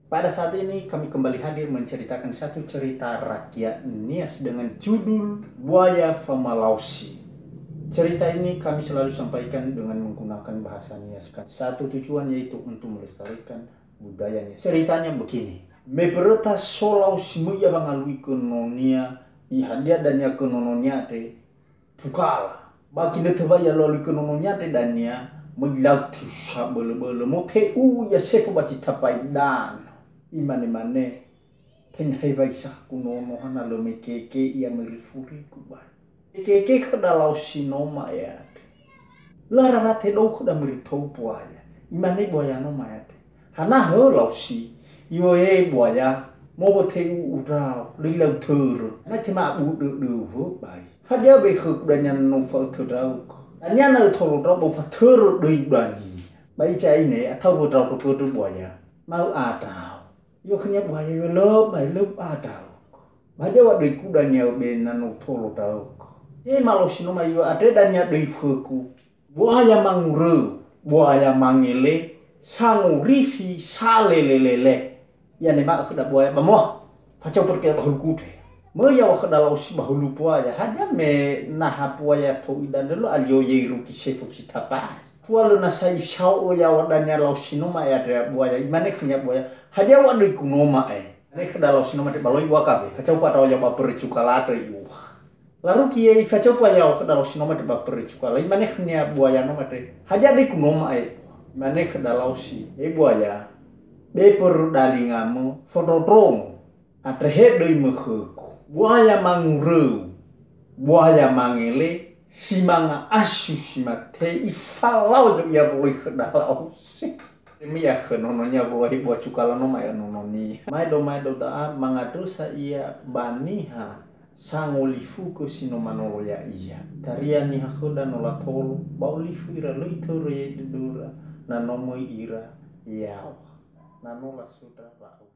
Pada saat ini kami kembali hadir menceritakan satu cerita rakyat Nias dengan judul Buaya Famalausi. Cerita ini kami selalu sampaikan dengan menggunakan bahasa Nias. Satu tujuan yaitu untuk melestarikan budaya Nias. Ceritanya begini. Mebereta solausi muya bangalui kenonia ihadia dan ya kenononya te tukala. Bagi netebaya lalu kenononya te dan ya megilau tusa bele-bele mo te ya sefu baci tapai dan imane-mane tenhai baisa kunono hana lo mekeke ia merifuri kubai keke kedalau sinoma ya lara rate lo kuda meritou buaya imane buaya no ya hana he lausi yo buaya mo bote urau lilau tur na tema bu de bai hadia be khudanya no fa turau anya na thoro ro bo fa tur de dani bai chai ne athau bo trau to buaya mau atau yo khanya buaya yo lop bai lop atau badia wa de kudanya be nanu tholo tau malo sinoma yo ade danya de fuku buaya manguru buaya mangele sangu rifi salelelele ya ne ma khada buaya bamo pacau perke bahul kude me ya wa khada laus bahul buaya hada me nah buaya to idan lo alio yeru ki sefu kitapa kualo na sai shao ya wadanya laus sinoma ya de buaya imane khanya buaya hadia wa de kunoma ne khada laus sinoma de baloi wa kabe pacau pa ya ba percukalate yu lalu kiai pacau pa ya khada laus sinoma de ba percukala imane khanya buaya no mate hadia de kunoma mane khada lausi buaya be per dalingamu fototong atrehe deui meuheuk buaya mangureu buaya mangele simanga asu simate ifalau ya boleh khada lausi demi ya khenononya boleh buah cukala no maya nononi maido da mangadu sa ia baniha sangulifu ko sinomanolo ya iya tariani hakhoda nola tolu baulifu ira loitore dudura nanomo ira yao nanola sutra bau